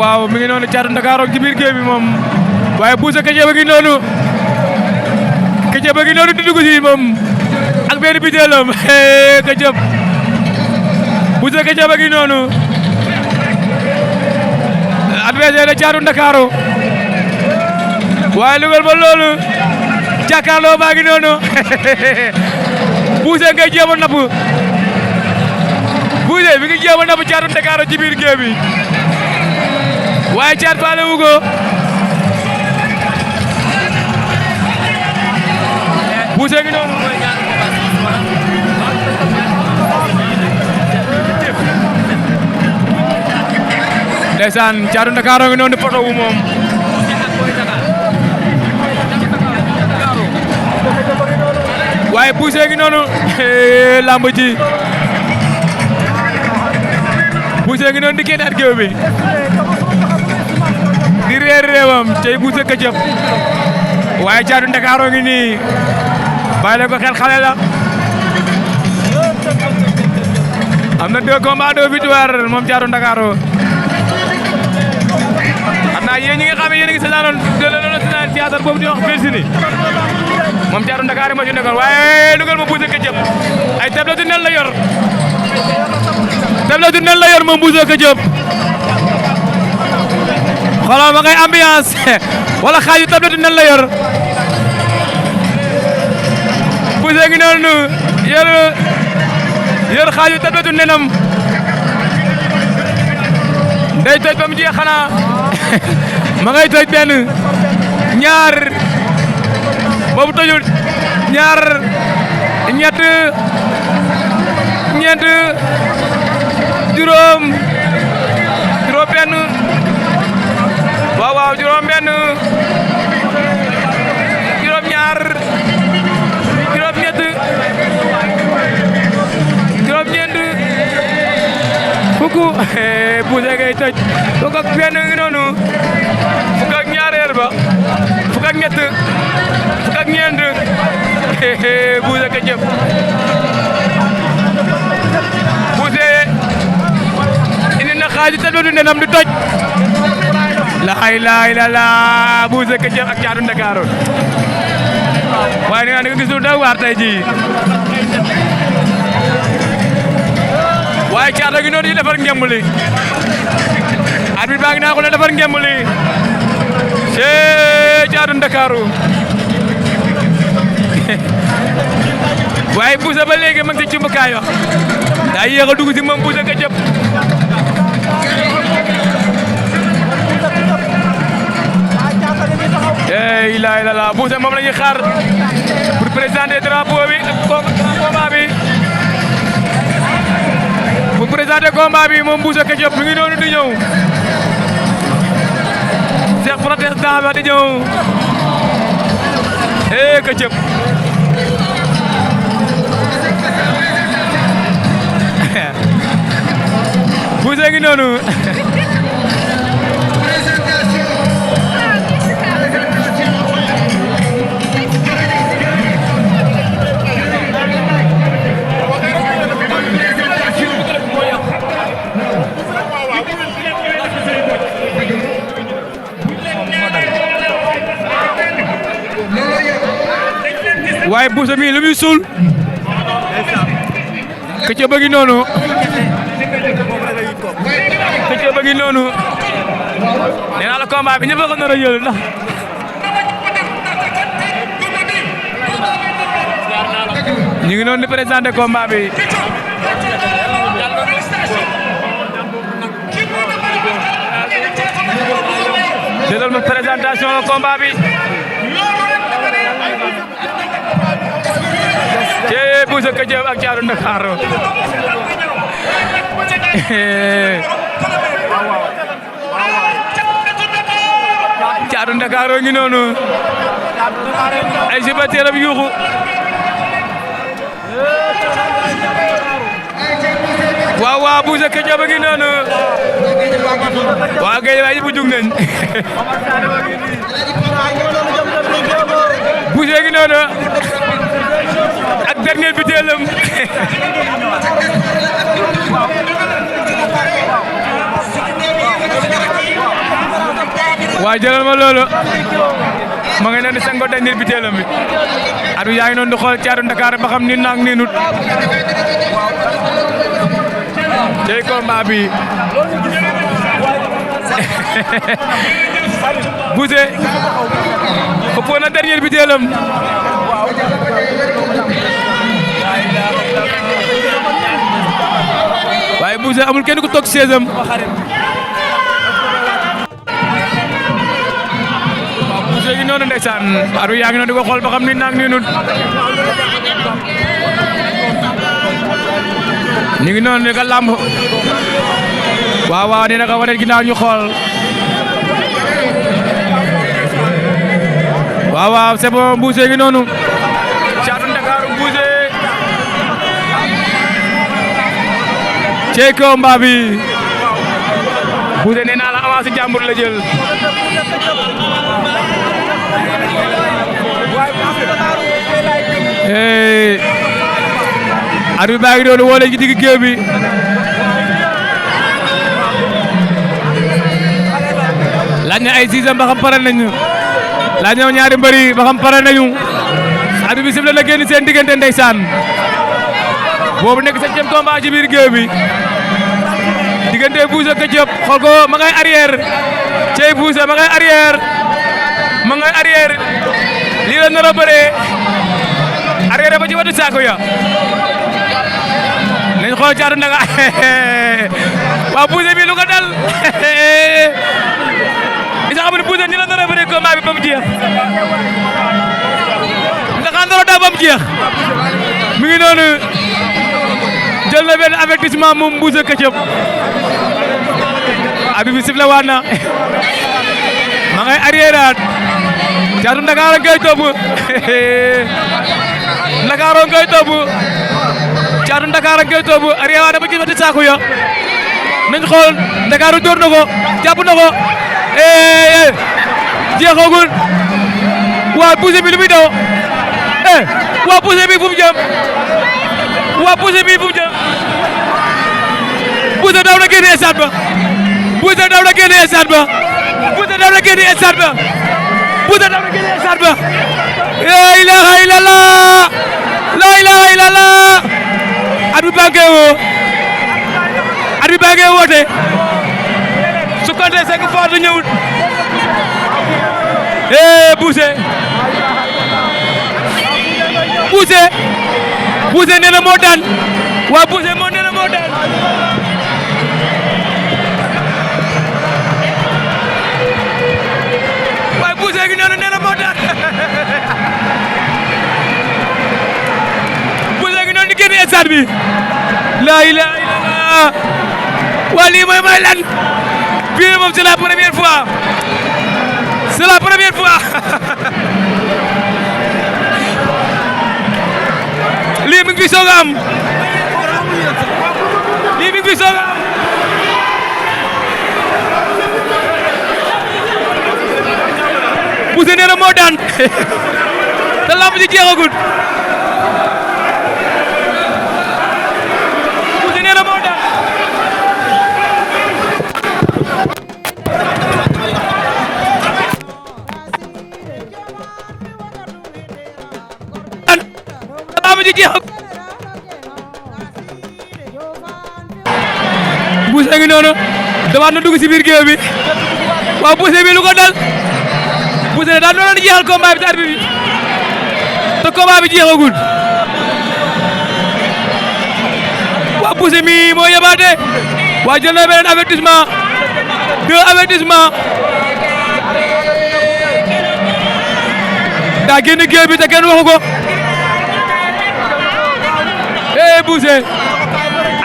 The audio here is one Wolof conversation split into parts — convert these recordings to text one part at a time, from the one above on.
waaw mi ngi noonu Thiatou Ndakaaru ci biir géew bi moom waaye Boucher Ketchup ngi noonu Ketchup ngi noonu di dugg si moom ak benn bitéelam Ketchup Boucher Ketchup ngi noonu adversaire de Thiatou Ndakaaru waaye lugal ba loolu jàkkaarloo baa ngi noonu Boucher ngay jéem a napp Boucher mi ngi jéem a napp Thiatou Ndakaaru ci biir géew bi waaye Thiat faale wu ko Boucher ngi noonu ndeysaan Thiatou Ndakaaru ngi noonu poto wu moom waaye Boucher ngi noonu lamb ji Boucher ngi noonu di génnaat géew bi di réer réewam tey Boucher Ketchup waaye Thiatou Ndakaaru ngi nii bàyyi leen ko xel xale la am na 2 combats 2 victoires moom Thiatou Ndakaaru xam naa yéen ñi nga xam ne yéen a ngi seetaanoon théâtre boobu di wax Virginie moom Thiatou Ndakaaru ma ci nekkoon waaye dugal ma Boucher Ketchup ay tablette nen la yor tablette nen la yor moom Boucher Ketchup xoolal ma ngay ambiance wala xaaju tablette nen la yor Boucher ngi noonu yor xaaju tablette nenam day toj ba mu jeex xanaa ma ngay toj benn ñaar boobu tojul ñaar ñett ñeent juróom benn waaw juróom benn juróom ñaar juróom ñett juróom ñeent fukk Boucher ngay toj fukk ak benn ngi noonu fukk ak ñaareel ba fukk ak ñett fukk ak ñeent Boucher Ketchup Boucher indi na xaaju te dootu nenam di toj laay la Boucher Ketchup ak Thiatou Ndakaaru waaye nga gis lu doy waar tey jii waaye Thiatou gi noonu di defar ngemb li arbitre baa ngi naa ko ne defar ngemb li cee Thiatou Ndakaaru waaye Boucher ba léegi ma ngi ci cumbukaay wax daa yéex a dugg si moom Boucher Ketchup ilaha illallah Boucher moom la ñuy xaar pour présenter drapeau bi combat bi pour présenter combat bi moom Boucher Ketchup mi ngi noonu di ñëw Cheikh protestant ba di ñëw Ketchup Boucher ngi noonu waaye Boucher mi lu muy suul Ketchup ba ngi noonu Ketchup ba ngi noonu nee naa la combat bi ñëpp a ko nar a jël ndax ñu ngi noonu di présenté combat bi jëlal ma présentation combat bi cee Boucher Ketchup ak Thiatou Ndakaaru Thiatou Ndakaaru ngi noonu ay supporters am yuuxu waaw Boucher Ketchup a ngi noonu waa Gueye waaye bu jug nañ Boucher ngi noonu ak dernier butéelam waa jëlal ma loolu ma ngi leen di sango dernier butéelam bi adu yaa ngi noonu di xool Thiatou Dakar ba xam ni naag ni nut cey combat bi Boucher ëppoon na dernier butéelam waaye Boucher amul kenn ku toog seesam Boucher gi noonu ndeysaan adu yaa ngi noonu di ko xool ba xam ni naag ni nut ñu ngi noonu ne ka lamb waaw waaw dina ko wane ginnaaw ñu xool waaw waaw c'est bon Boucher ngi noonu Thiatou Dakar Boucher cey combat bi Boucher nee naa la avance jàmbur la jël arbitre baa ngi doon woo ci digg géew bi laaj na ay siisam ba xam pare nañu laaj na ñaari mbëri ba xam pare nañu arbitre bi sifflé na génn seen diggante ndeysaan boobu nekk 7e combat ci biir géew bi diggante Boucher Ketchup xool ko ma ngay arrière cey Boucher ma ngay arrière lii la nar a bëree arrière ba ci watu saako ya nañ xool Thiatou Dakar waaw Boucher bi lu ko dal isa xam ne Boucher ni la nar a bëree combat bi ba mu jeex ndax andoro daa ba mu jeex mi ngi noonu jël na benn avertissement moom Boucher Ketchup arbitre bi sifflé waat na ma ngay arrièreaat Thiatou Dakar ngay topp Dakar ngay topp Thiatou Dakar ngay topp arrière waat ba ci wati saako ya nañ xool Dakar door na ko jàpp na ko jeexagul waa Boucher bi lu muy daw waa Boucher bi fu mu jëm waa Boucher bi fu mu jëm Boucher daw na génn stade ba Boucher daw na génn stade ba Boucher daw na génn stade ba Boucher daw na génn stade ba la ilaha illallah la ilaha illallah arbitre baa ngi woote su compté 5 fois du ñëwut Boucher nee na moo daan waa Boucher moo nee na moo daan waaye Boucher gi nee na moo daan Boucher gi noonu di génn stade bi la ilaha illallah waa lii mooy may lan bii moom c'est la première fois lii mi ngi fi soog a am lii mi ngi fi soog a am Boucher nee na moo daan te lamb ji jeexagul Boucher nee na moo daan Boucher ngi noonu damaat na dugg ci biir géew bi waaw Boucher bi lu ko dal Boucher daa doon jeexal combat bi ci arbitre bi te combat bi jeexagul waaw Boucher mi moo yabaate waa jël na beneen avertissement 2 avertissement daa génn géew bi te kenn waxu ko Boucher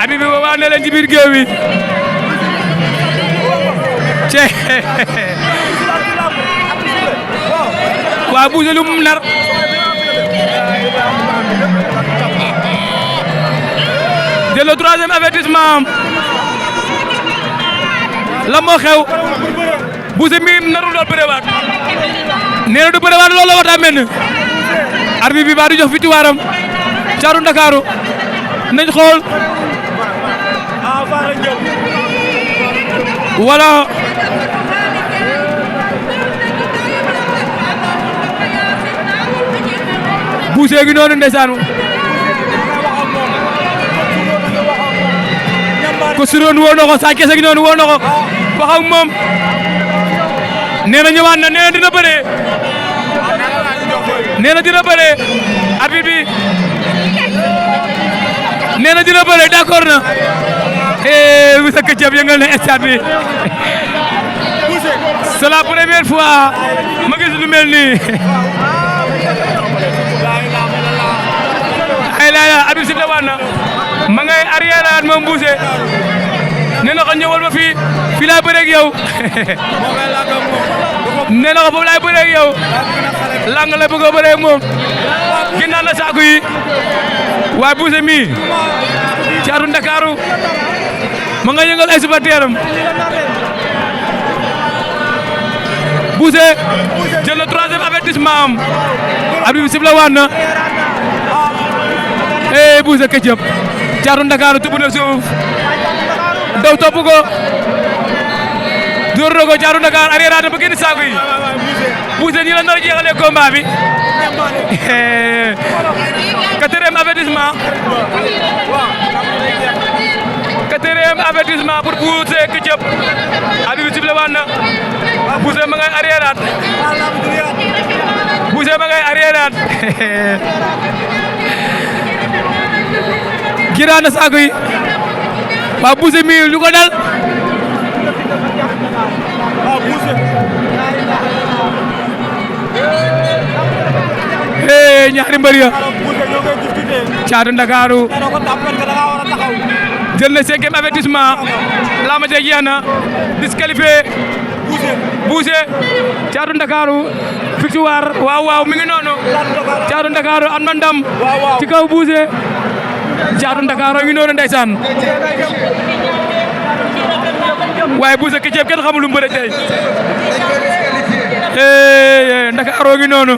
arbitre bi waa ne leen ci biir géew bi waa Boucher lu mu nar jël le 3e avertissement la moo xew Boucher mi narul doon bërewaat nee na du bërewaat loolu la wax daa mel ni arbitre bi ba du jox victoire am Thiatou Ndakaaru nañ xool wala Boucher gi noonu ndeysaan ko suroon woo na ko Sa Thiès gi noonu woo na ko wax ak moom nee na ñëwaat na nee na dina bëree nee na dina bëree arbitre bi nee na dina bëree d'accord na Moussa Ketchup yëngal na stade bi c'est la première fois ma gis lu mel nii ay la arbitre sifflé waat na ma ngay arrière moom Boucher nee na ko ñëwal ma fii laay bëree ak yow nee na ko foofu laay bëree ak yow lang la bëgg a bëree ak moom ginnaaw na saako yi waaye Boucher mi Thiatou Ndakaaru ma nga yëngal ay supporteram Boucher jël na 3e avertissement am arbitre bi sifflé waat na Boucher Ketchup Thiatou Ndakaaru tubb na suuf daw topp ko door na ko Thiatou Ndakaaru arrière na ba génn saako yi Boucher nii la nar a jeexalee combat bi 4e avertissement 4e avertissement pour Boucher Ketchup arbitre bi sifflé waat na Boucher ma ngay arrière Boucher ma ngay arrière giraan na saako yi waa Boucher mi lu ko dal ñaari mbër ya Thiatou Ndakaaru jël na 5e avertissement lama je jeex na disqualifié Boucher Thiatou Ndakaaru victoire waaw mi ngi noonu Thiatou Ndakaaru am na ndam ci kaw Boucher Thiatou Ndakaaru ngi noonu ndeysaan waaye Boucher Ketchup kenn xamul lu mu bëre tey Ndakaaru ngi noonu